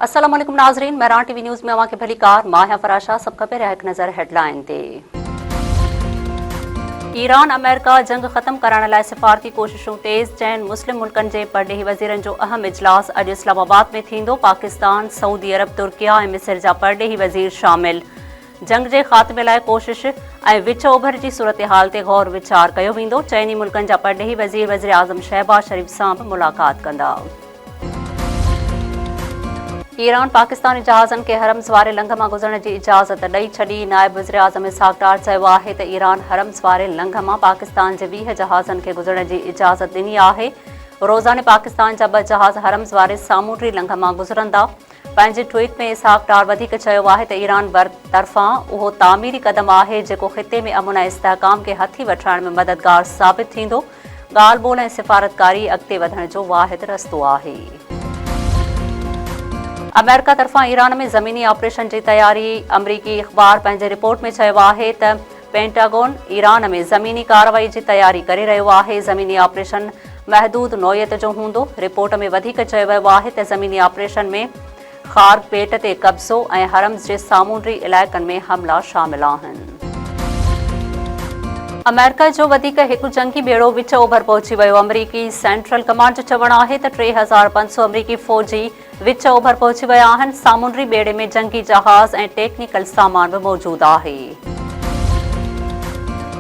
अस्सलाम वालेकुम नाज़रीन, मेहरान टीवी न्यूज़ में अवां भली कार माहिया फराशा। सब खबे रह एक नज़र हेडलाइन ते। ईरान अमेरिका जंग ख़त्म करण लाइ सिफ़ारती कोशिशूं तेज़, चइनि मुस्लिम मुल्कनि जे परॾेही वज़ीरनि जो अहम इजलास अॼु इस्लामाबाद में थींदो। पाकिस्तान, सऊदी अरब, तुर्किया ऐं मिस्र जा परॾेही वज़ीर शामिल। जंग जे ख़ात्मे लाइ कोशिश ऐं विच ओभर जी सूरतहाल ते गौर विचार कयो वेंदो। चइनी मुल्कनि जा परॾेही वज़ीर आज़म शहबाज शरीफ़ सां बि मुलाक़ात कंदा। ईरान पाकिस्तानी जहाज़नि खे हरम्स वारे लंघ मां गुज़रण जी इजाज़त ॾेई छॾी। नायब वज़ीर आज़म इसहाक़ डार चयो आहे त ईरान हरम्स वारे लंघ मां पाकिस्तान जे 20 जहाज़नि खे गुज़रण जी इजाज़त ॾिनी आहे। रोज़ाने पाकिस्तान जा 2 जहाज़ हरम्स वारे सामूंडी लंघ मां गुज़रंदा। पंहिंजे ट्वीट में इसहाक़ डार वधीक चयो आहे त ईरान तरफ़ां उहो तामीरी क़दम आहे जेको ख़िते में अमुन ऐं इस्तेहकाम खे हथी वठण में मददगार साबित थींदो। ॻाल्हि ॿोल ऐं सिफ़ारतकारी अॻिते वधण जो वाहिद रस्तो आहे। अमेरिका तरफ़ां ईरान में ज़मीनी ऑपरेशन जी तयारी। अमरीकी अख़बार पंहिंजे रिपोर्ट में चयो आहे त पेंटागन ईरान में ज़मीनी कार्रवाई जी तयारी करे रहियो आहे। ज़मीनी ऑपरेशन महदूद नौयत जो हूंदो। रिपोर्ट में वधीक चयो वियो आहे त ज़मीनी ऑपरेशन में ख़ार पेट ते कब्ज़ो ऐं हरम्स जे सामूंडी इलाइक़नि में हमला शामिल आहिनि। अमेरिका जो वधीक हिकु जंगी ॿेड़ो विच ओभर पहुची वियो। अमरीकी सेंट्रल कमांड जो चवणु आहे त 3500 अमरीकी फ़ौजी विच ओभर पहुची विया आहिनि। सामूंडी ॿेड़े में जंगी जहाज़ ऐं टेक्निकल सामान बि मौजूदु आहे।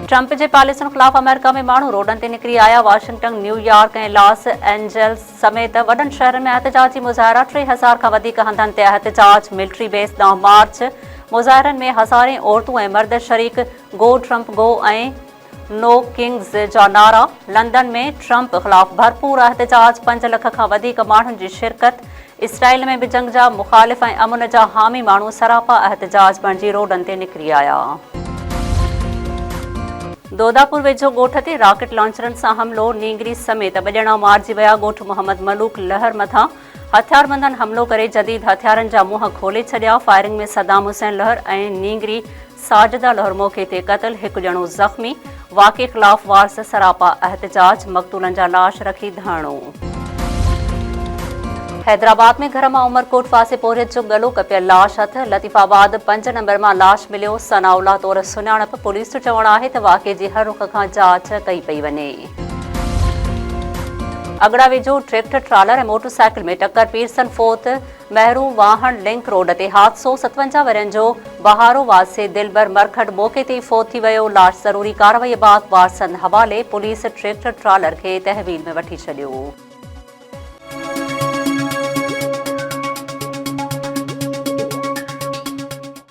ट्रंप जे पॉलिसियुनि ख़िलाफ़ अमेरिका में माण्हू रोडनि ते निकिरी आया। वाशिंगटन, न्यूयॉर्क ऐं लॉस एंजल्स समेत वॾनि शहरनि में एहतजाजी मुज़ाहिरा। 3000 खां वधीक हंधनि ते एहतजाज। मिलिट्री बेस ॾांहुं मार्च। मुज़ाहिरनि में हज़ारें औरतूं ऐं मर्द शरीक। गो ट्रंप गो ऐं नो किंग्स जा नारा। लंदन में ट्रंप ख़िलाफ़ भरपूर एहतजाज। 5 लख खां वधीक माण्हुनि जी शिरकत। इसराइल में बि जंग जा मुख़ालिफ़ ऐं अमुन जा हामी माण्हू सरापा एहतजाज बणिजी रोडनि ते निकिरी आया। दोदापुर वेझो ॻोठ ते रॉकेट लॉन्चरनि सां हमिलो। नींगरी समेत 2 ॼणा मारिजी विया। ॻोठ मोहम्मद मलूक लहर मथां हथियारबंदनि हमलो करे जदीद हथियारनि जा मुंहं खोले छॾिया। फायरिंग में सदाम हुसैन लहर ऐं नींगरी साजिदा लहर मौक़े ते क़तल। 1 ॼणो ज़ख़्मी। वाक़े ख़िलाफ़ वारस सरापा एहतजाज। मक़तूलनि जा लाश रखी धरणो। हैदराबाद में घर मां उमरकोट पासे पोरियत जो गलो कपियल लाश हथ। लतीफ़ाबाद 5 नंबर मां लाश मिलियो। सनाउल्ला तौर सुञाणप। पुलिस जो चवणु आहे त वाक़े जी हर रुख़ खां जांच कई पई वञे। अगड़ा वेझो ट्रैक्टर ट्रालर ऐं मोटरसाइकिल में टक्कर। पीरसन फोर्थ महरू वाहन लिंक रोड ते हादसो। 57 वरनि जो बहारो वासे दिलबर मरखड मौक़े ते फोत थी वियो। लाश ज़रूरी कार्रवाई बाद वारसनि हवाले। पुलिस ट्रैक्टर ट्रालर खे तहवील में वठी छॾियो।